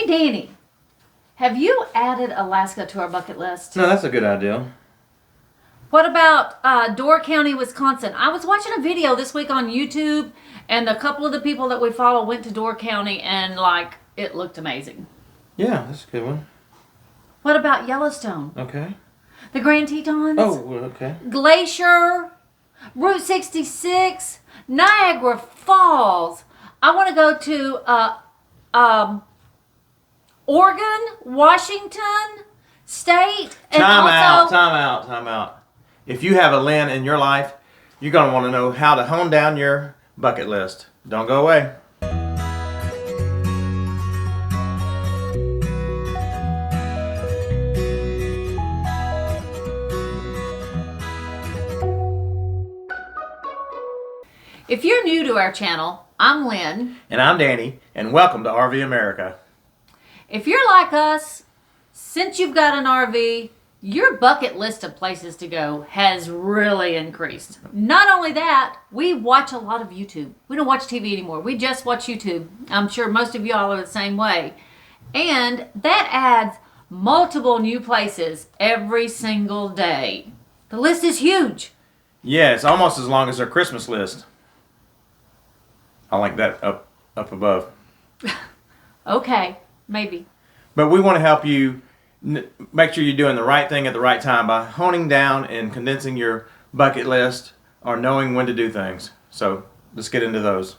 Hey, Danny, have you added Alaska to our bucket list? No, that's a good idea. What about Door County, Wisconsin? I was watching a video this week on YouTube, and a couple of the people that we follow went to Door County, and it looked amazing. Yeah, that's a good one. What about Yellowstone? Okay. The Grand Tetons? Oh, well, okay. Glacier, Route 66, Niagara Falls. I want to go to Oregon, Washington State, and Time out. If you have a Lynn in your life, you're going to want to know how to hone down your bucket list. Don't go away. If you're new to our channel, I'm Lynn. And I'm Danny, and welcome to RV America. If you're like us, since you've got an RV, your bucket list of places to go has really increased. Not only that, we watch a lot of YouTube. We don't watch TV anymore. We just watch YouTube. I'm sure most of y'all are the same way. And that adds multiple new places every single day. The list is huge. Yeah, it's almost as long as our Christmas list. I like that up above. Okay, maybe. But we want to help you make sure you're doing the right thing at the right time by honing down and condensing your bucket list or knowing when to do things. So let's get into those.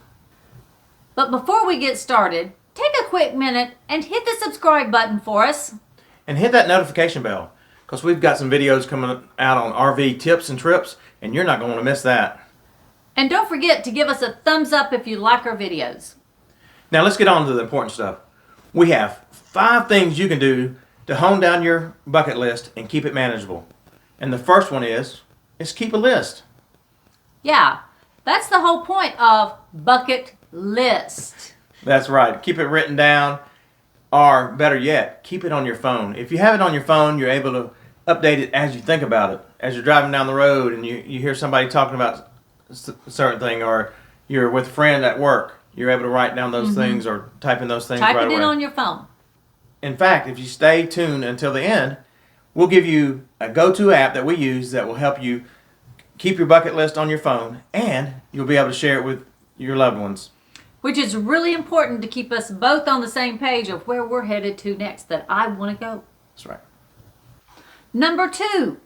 But before we get started, take a quick minute and hit the subscribe button for us. And hit that notification bell, because we've got some videos coming out on RV tips and trips, and you're not going to want to miss that. And don't forget to give us a thumbs up if you like our videos. Now let's get on to the important stuff. We have 5 things you can do to hone down your bucket list and keep it manageable. And the first one is keep a list. Yeah, that's the whole point of bucket list. That's right. Keep it written down, or better yet, keep it on your phone. If you have it on your phone, you're able to update it as you think about it. As you're driving down the road and you hear somebody talking about a certain thing, or you're with a friend at work, you're able to write down those things or type in those things right away. Type it in on your phone. In fact, if you stay tuned until the end, we'll give you a go-to app that we use that will help you keep your bucket list on your phone, and you'll be able to share it with your loved ones. Which is really important to keep us both on the same page of where we're headed to next, that I want to go. That's right. Number 2,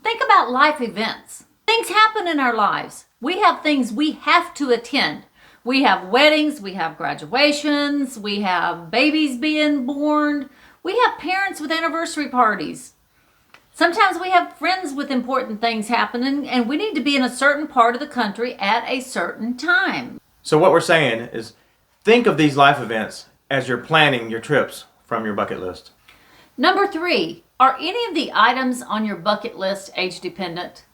think about life events. Things happen in our lives. We have things we have to attend. We have weddings, we have graduations, we have babies being born, we have parents with anniversary parties. Sometimes we have friends with important things happening, and we need to be in a certain part of the country at a certain time. So what we're saying is think of these life events as you're planning your trips from your bucket list. Number 3, are any of the items on your bucket list age dependent?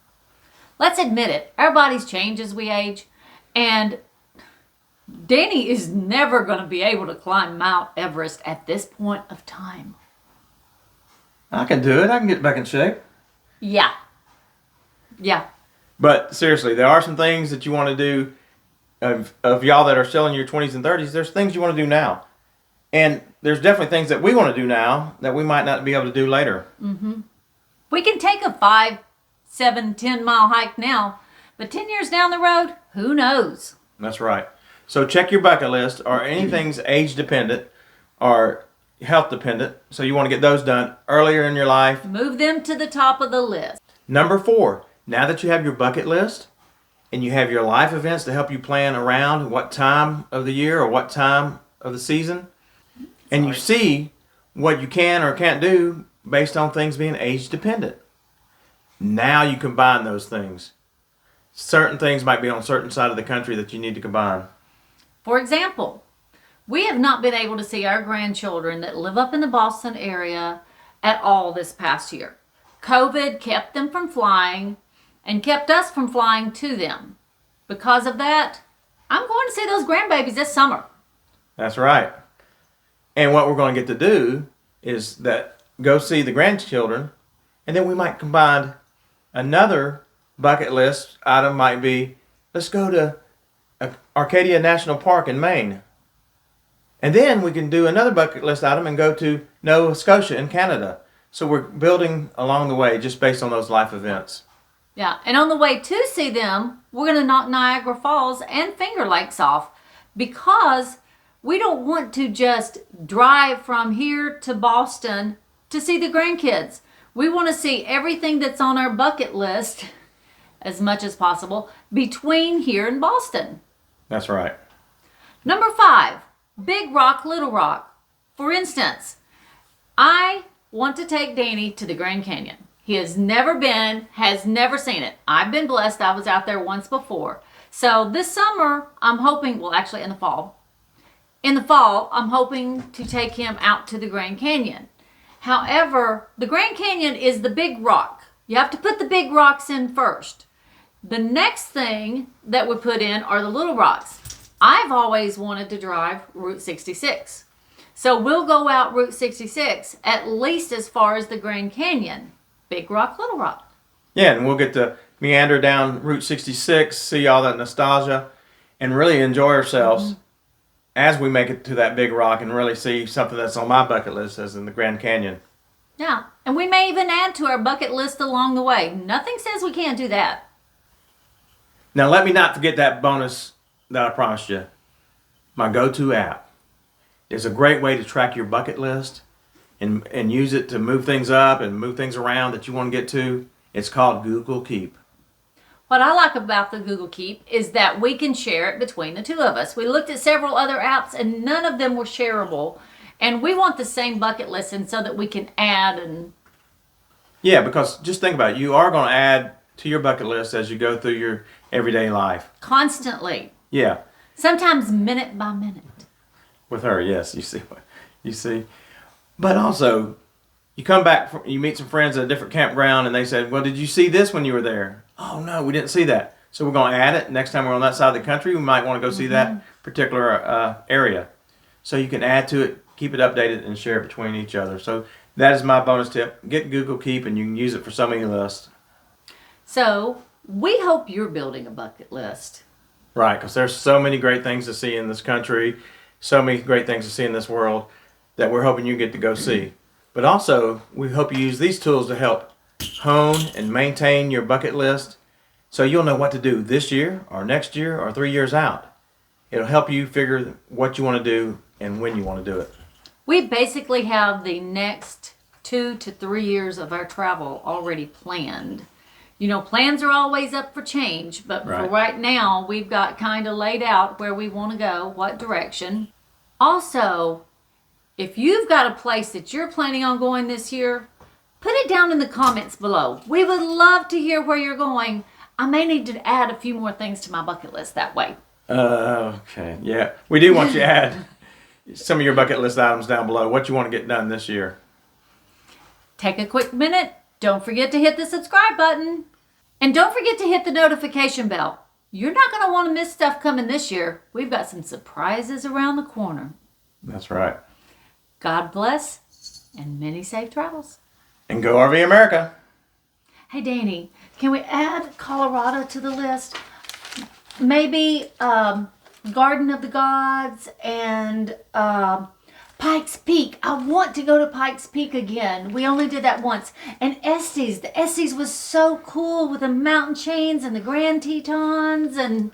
Let's admit it, our bodies change as we age, and Danny is never going to be able to climb Mount Everest at this point of time. I can do it. I can get back in shape. Yeah. But seriously, there are some things that you want to do of y'all that are still in your 20s and 30s. There's things you want to do now. And there's definitely things that we want to do now that we might not be able to do later. Mm-hmm. We can take a 5, 7, 10-mile hike now, but 10 years down the road, who knows? That's right. So check your bucket list. Are anything's age dependent or health dependent? So you want to get those done earlier in your life. Move them to the top of the list. Number 4, now that you have your bucket list and you have your life events to help you plan around what time of the year or what time of the season, and you see what you can or can't do based on things being age dependent. Now you combine those things. Certain things might be on a certain side of the country that you need to combine. For example, we have not been able to see our grandchildren that live up in the Boston area at all this past year. COVID kept them from flying and kept us from flying to them. Because of that, I'm going to see those grandbabies this summer. That's right. And what we're going to get to do is that go see the grandchildren, and then we might combine another bucket list item might be, let's go to Arcadia National Park in Maine. And then we can do another bucket list item and go to Nova Scotia in Canada. So we're building along the way just based on those life events. Yeah, and on the way to see them, we're going to knock Niagara Falls and Finger Lakes off because we don't want to just drive from here to Boston to see the grandkids. We want to see everything that's on our bucket list as much as possible between here and Boston. That's right. Number 5, Big Rock, Little Rock. For instance, I want to take Danny to the Grand Canyon. He has never been, has never seen it. I've been blessed. I was out there once before. So this summer, I'm hoping, well, actually in the fall, I'm hoping to take him out to the Grand Canyon. However, the Grand Canyon is the big rock. You have to put the big rocks in first. The next thing that we put in are the little rocks. I've always wanted to drive Route 66. So we'll go out Route 66 at least as far as the Grand Canyon. Big Rock, Little Rock. Yeah, and we'll get to meander down Route 66, see all that nostalgia, and really enjoy ourselves as we make it to that big rock and really see something that's on my bucket list as in the Grand Canyon. Yeah, and we may even add to our bucket list along the way. Nothing says we can't do that. Now let me not forget that bonus that I promised you. My go-to app is a great way to track your bucket list and use it to move things up and move things around that you want to get to. It's called Google Keep. What I like about the Google Keep is that we can share it between the two of us. We looked at several other apps and none of them were shareable. And we want the same bucket list and so that we can add and... Yeah, because just think about it. You are going to add to your bucket list as you go through your everyday life. Constantly. Yeah. Sometimes minute by minute. With her, yes. You see. But also, you come back, you meet some friends at a different campground and they said, well, did you see this when you were there? Oh, no, we didn't see that. So we're going to add it. Next time we're on that side of the country, we might want to go see that particular area. So you can add to it, keep it updated, and share it between each other. So that is my bonus tip. Get Google Keep and you can use it for so many lists. So we hope you're building a bucket list. Right, because there's so many great things to see in this country, so many great things to see in this world that we're hoping you get to go see. But also, we hope you use these tools to help hone and maintain your bucket list so you'll know what to do this year or next year or 3 years out. It'll help you figure what you want to do and when you want to do it. We basically have the next 2 to 3 years of our travel already planned. You know, plans are always up for change, but for right now, we've got kind of laid out where we want to go, what direction. Also, if you've got a place that you're planning on going this year, put it down in the comments below. We would love to hear where you're going. I may need to add a few more things to my bucket list that way. Okay, yeah. We do want you to add some of your bucket list items down below, what you want to get done this year. Take a quick minute. Don't forget to hit the subscribe button. And don't forget to hit the notification bell. You're not going to want to miss stuff coming this year. We've got some surprises around the corner. That's right. God bless and many safe travels. And go RV America. Hey, Danny, can we add Colorado to the list? Maybe Garden of the Gods and Pikes Peak. I want to go to Pikes Peak again. We only did that once. And Estes. The Estes was so cool with the mountain chains and the Grand Tetons and...